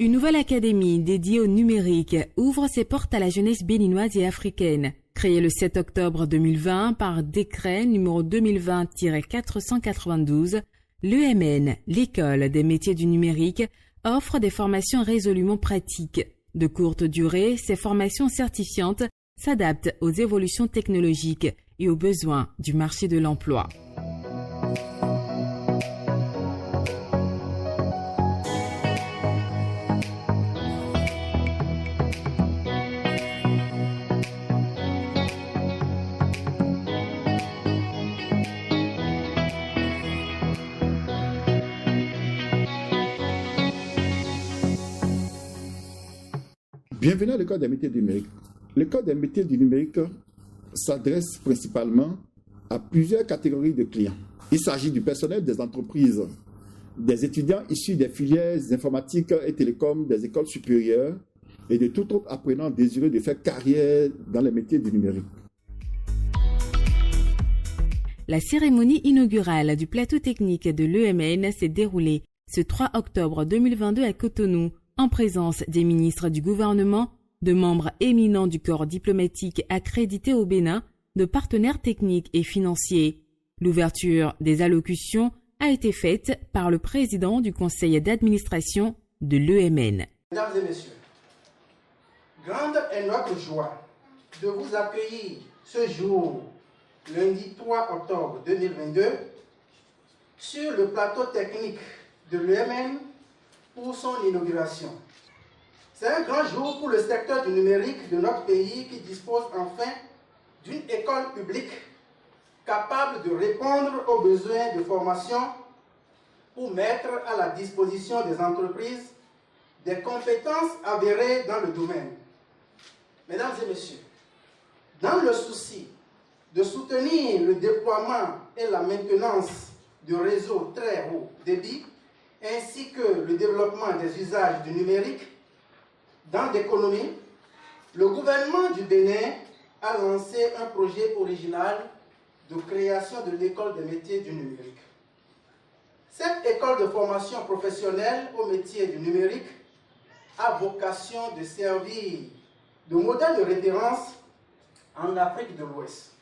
Une nouvelle académie dédiée au numérique ouvre ses portes à la jeunesse béninoise et africaine. Créée le 7 octobre 2020 par décret numéro 2020-492, l'EMN, l'École des métiers du numérique, offre des formations résolument pratiques. De courte durée, ces formations certifiantes s'adaptent aux évolutions technologiques et aux besoins du marché de l'emploi. Bienvenue à l'École des métiers du numérique. L'École des métiers du numérique s'adresse principalement à plusieurs catégories de clients. Il s'agit du personnel des entreprises, des étudiants issus des filières informatiques et télécoms des écoles supérieures et de tout autre apprenant désireux de faire carrière dans les métiers du numérique. La cérémonie inaugurale du plateau technique de l'EMN s'est déroulée ce 3 octobre 2022 à Cotonou, en présence des ministres du gouvernement, de membres éminents du corps diplomatique accrédité au Bénin, de partenaires techniques et financiers. L'ouverture des allocutions a été faite par le président du conseil d'administration de l'EMN. Mesdames et messieurs, grande est notre joie de vous accueillir ce jour, lundi 3 octobre 2022, sur le plateau technique de l'EMN pour son inauguration. C'est un grand jour pour le secteur du numérique de notre pays qui dispose enfin d'une école publique capable de répondre aux besoins de formation pour mettre à la disposition des entreprises des compétences avérées dans le domaine. Mesdames et messieurs, dans le souci de soutenir le déploiement et la maintenance de réseaux très haut débit, ainsi que le développement des usages du numérique dans l'économie, le gouvernement du Bénin a lancé un projet original de création de l'école des métiers du numérique. Cette école de formation professionnelle aux métiers du numérique a vocation de servir de modèle de référence en Afrique de l'Ouest.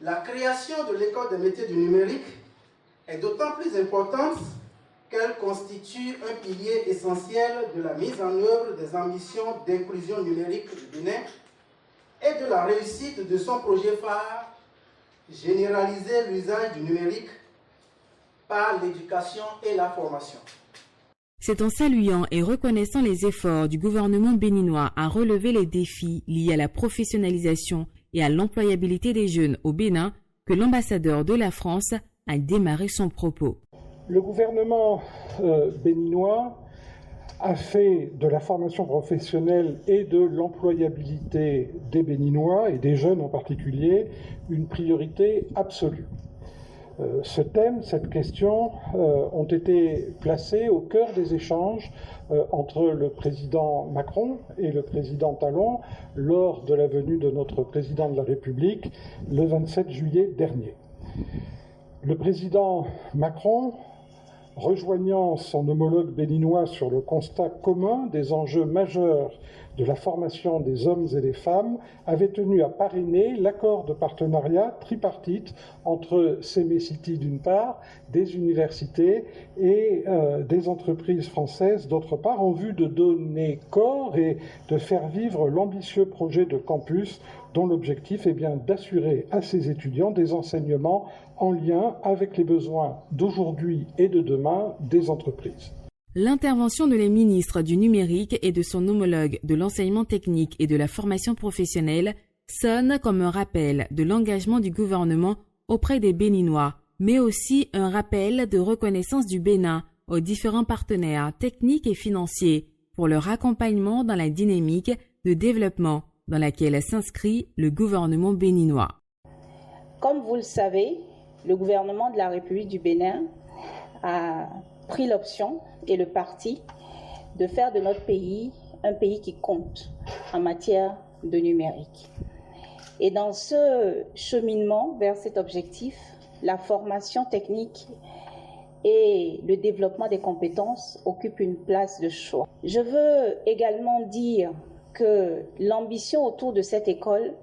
La création de l'école des métiers du numérique est d'autant plus importante qu'elle constitue un pilier essentiel de la mise en œuvre des ambitions d'inclusion numérique du Bénin et de la réussite de son projet phare, généraliser l'usage du numérique par l'éducation et la formation. C'est en saluant et reconnaissant les efforts du gouvernement béninois à relever les défis liés à la professionnalisation et à l'employabilité des jeunes au Bénin que l'ambassadeur de la France a démarré son propos. Le gouvernement béninois a fait de la formation professionnelle et de l'employabilité des Béninois et des jeunes en particulier une priorité absolue. Ce thème, cette question ont été placés au cœur des échanges entre le président Macron et le président Talon lors de la venue de notre président de la République le 27 juillet dernier. Le président Macron, rejoignant son homologue béninois sur le constat commun des enjeux majeurs de la formation des hommes et des femmes, avait tenu à parrainer l'accord de partenariat tripartite entre CME-City d'une part, des universités et des entreprises françaises d'autre part, en vue de donner corps et de faire vivre l'ambitieux projet de campus dont l'objectif est bien d'assurer à ces étudiants des enseignements en lien avec les besoins d'aujourd'hui et de demain des entreprises. L'intervention de les ministres du numérique et de son homologue de l'enseignement technique et de la formation professionnelle sonne comme un rappel de l'engagement du gouvernement auprès des Béninois, mais aussi un rappel de reconnaissance du Bénin aux différents partenaires techniques et financiers pour leur accompagnement dans la dynamique de développement dans laquelle s'inscrit le gouvernement béninois. Comme vous le savez, le gouvernement de la République du Bénin a pris l'option et le parti de faire de notre pays un pays qui compte en matière de numérique. Et dans ce cheminement vers cet objectif, la formation technique et le développement des compétences occupent une place de choix. Je veux également dire que l'ambition autour de cette école,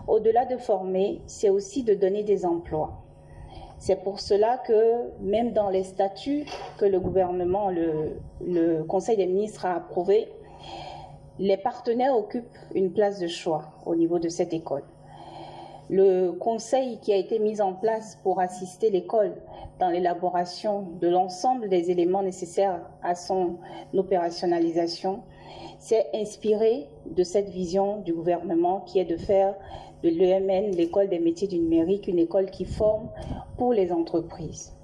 au-delà de former, c'est aussi de donner des emplois. C'est pour cela que même dans les statuts que le gouvernement, le Conseil des ministres a approuvés, les partenaires occupent une place de choix au niveau de cette école. Le conseil qui a été mis en place pour assister l'école dans l'élaboration de l'ensemble des éléments nécessaires à son opérationnalisation s'est inspiré de cette vision du gouvernement qui est de faire de l'EMN, l'école des métiers du numérique, une école qui forme pour les entreprises.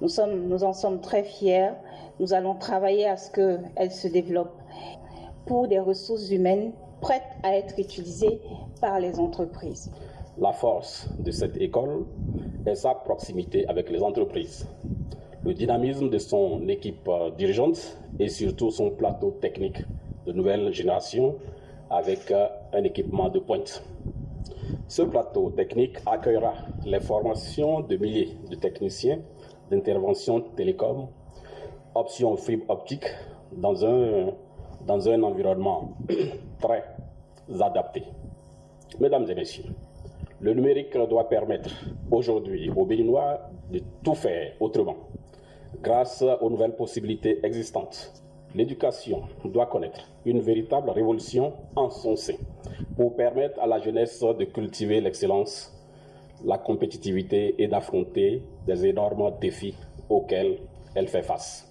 Nous en sommes très fiers. Nous allons travailler à ce qu'elle se développe pour des ressources humaines prêtes à être utilisées par les entreprises. La force de cette école est sa proximité avec les entreprises, le dynamisme de son équipe dirigeante et surtout son plateau technique de nouvelle génération avec un équipement de pointe. Ce plateau technique accueillera les formations de milliers de techniciens d'intervention télécom, options fibre optique dans un environnement très adapté. Mesdames et messieurs, le numérique doit permettre aujourd'hui aux Béninois de tout faire autrement. Grâce aux nouvelles possibilités existantes, l'éducation doit connaître une véritable révolution en son sein pour permettre à la jeunesse de cultiver l'excellence, la compétitivité et d'affronter des énormes défis auxquels elle fait face.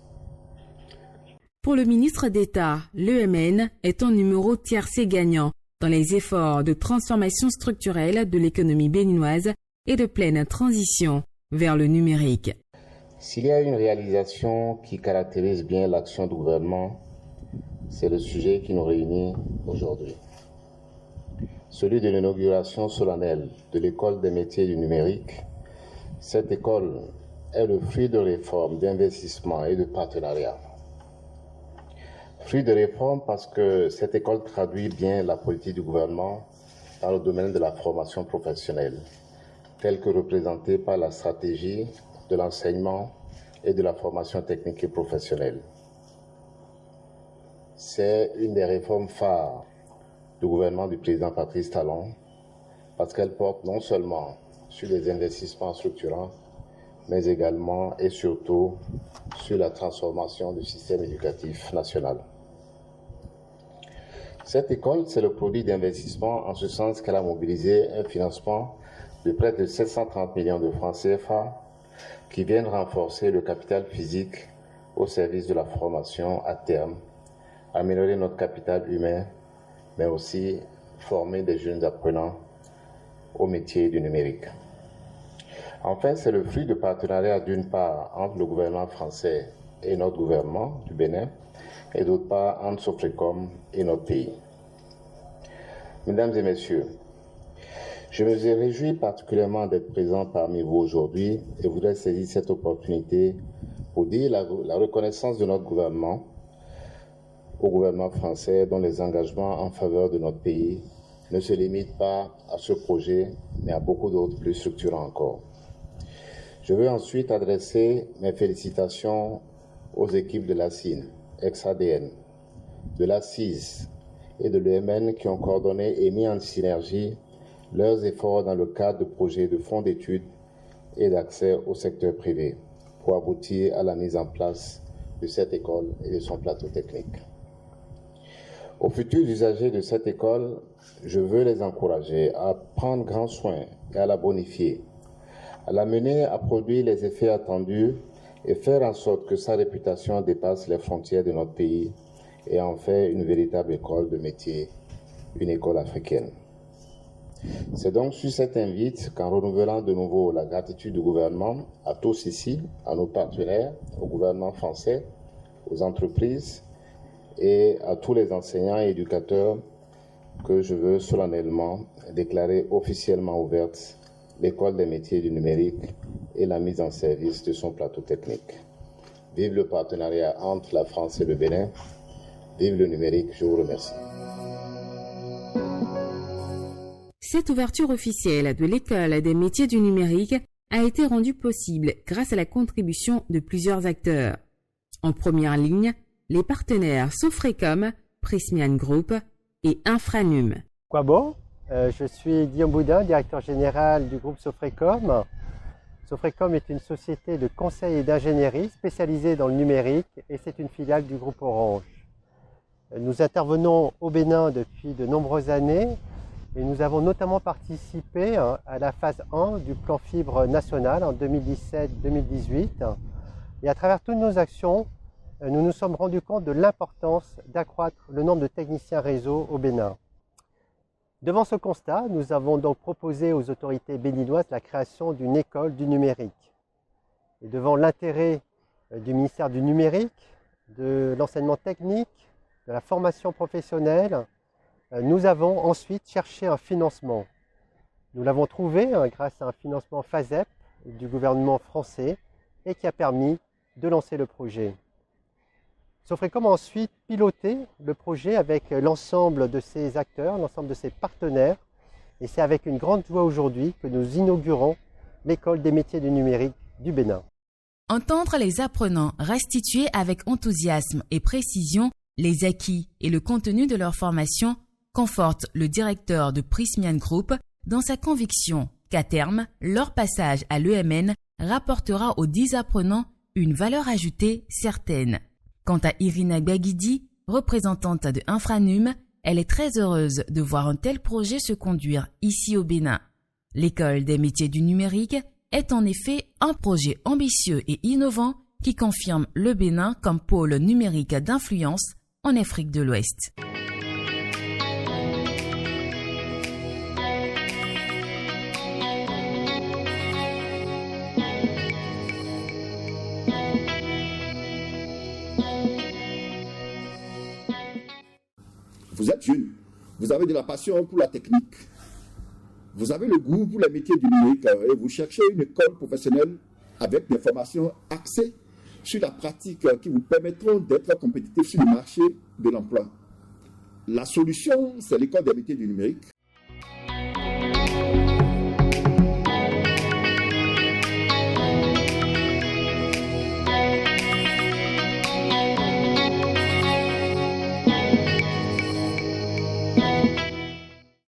Pour le ministre d'État, l'EMN est un numéro tiercé gagnant dans les efforts de transformation structurelle de l'économie béninoise et de pleine transition vers le numérique. S'il y a une réalisation qui caractérise bien l'action du gouvernement, c'est le sujet qui nous réunit aujourd'hui. Celui de l'inauguration solennelle de l'école des métiers du numérique. Cette école est le fruit de réformes, d'investissements et de partenariats. Fruit de réformes parce que cette école traduit bien la politique du gouvernement dans le domaine de la formation professionnelle, telle que représentée par la stratégie de l'enseignement et de la formation technique et professionnelle. C'est une des réformes phares du gouvernement du président Patrice Talon parce qu'elle porte non seulement sur les investissements structurants, mais également et surtout sur la transformation du système éducatif national. Cette école, c'est le produit d'investissement en ce sens qu'elle a mobilisé un financement de près de 730 millions de francs CFA qui viennent renforcer le capital physique au service de la formation à terme, améliorer notre capital humain, mais aussi former des jeunes apprenants au métier du numérique. Enfin, c'est le fruit de partenariats d'une part entre le gouvernement français et notre gouvernement du Bénin, et d'autre part entre Sofrecom et notre pays. Mesdames et messieurs, je me réjouis particulièrement d'être présent parmi vous aujourd'hui et voudrais saisir cette opportunité pour dire la reconnaissance de notre gouvernement au gouvernement français dont les engagements en faveur de notre pays ne se limitent pas à ce projet, mais à beaucoup d'autres plus structurants encore. Je veux ensuite adresser mes félicitations aux équipes de l'ASIN, ex-ADN, de l'ACIS et de l'EMN qui ont coordonné et mis en synergie leurs efforts dans le cadre de projets de fonds d'études et d'accès au secteur privé pour aboutir à la mise en place de cette école et de son plateau technique. Aux futurs usagers de cette école, je veux les encourager à prendre grand soin et à la bonifier, à la mener à produire les effets attendus et faire en sorte que sa réputation dépasse les frontières de notre pays et en fait une véritable école de métier, une école africaine. C'est donc sur cet invite qu'en renouvelant de nouveau la gratitude du gouvernement à tous ici, à nos partenaires, au gouvernement français, aux entreprises et à tous les enseignants et éducateurs que je veux solennellement déclarer officiellement ouverte l'école des métiers du numérique et la mise en service de son plateau technique. Vive le partenariat entre la France et le Bénin. Vive le numérique. Je vous remercie. Cette ouverture officielle de l'école des métiers du numérique a été rendu possible grâce à la contribution de plusieurs acteurs. En première ligne, les partenaires Sofrecom, Prysmian Group et Infranum. Kwabo, je suis Guillaume Boudin, directeur général du groupe Sofrecom. Sofrecom est une société de conseil et d'ingénierie spécialisée dans le numérique et c'est une filiale du groupe Orange. Nous intervenons au Bénin depuis de nombreuses années et nous avons notamment participé à la phase 1 du plan fibre national en 2017-2018. Et à travers toutes nos actions, nous nous sommes rendus compte de l'importance d'accroître le nombre de techniciens réseau au Bénin. Devant ce constat, nous avons donc proposé aux autorités béninoises la création d'une école du numérique. Et devant l'intérêt du ministère du numérique, de l'enseignement technique, de la formation professionnelle, nous avons ensuite cherché un financement. Nous l'avons trouvé grâce à un financement FASEP du gouvernement français et qui a permis de lancer le projet. Sofrecom a ensuite piloté le projet avec l'ensemble de ses acteurs, l'ensemble de ses partenaires. Et c'est avec une grande joie aujourd'hui que nous inaugurons l'école des métiers du numérique du Bénin. Entendre les apprenants restituer avec enthousiasme et précision les acquis et le contenu de leur formation conforte le directeur de Prysmian Group dans sa conviction qu'à terme, leur passage à l'EMN rapportera aux 10 apprenants une valeur ajoutée certaine. Quant à Irina Gagidi, représentante de Infranum, elle est très heureuse de voir un tel projet se conduire ici au Bénin. L'école des métiers du numérique est en effet un projet ambitieux et innovant qui confirme le Bénin comme pôle numérique d'influence en Afrique de l'Ouest. Vous êtes jeune, vous avez de la passion pour la technique, vous avez le goût pour les métiers du numérique et vous cherchez une école professionnelle avec des formations axées sur la pratique qui vous permettront d'être compétitifs sur le marché de l'emploi. La solution, c'est l'école des métiers du numérique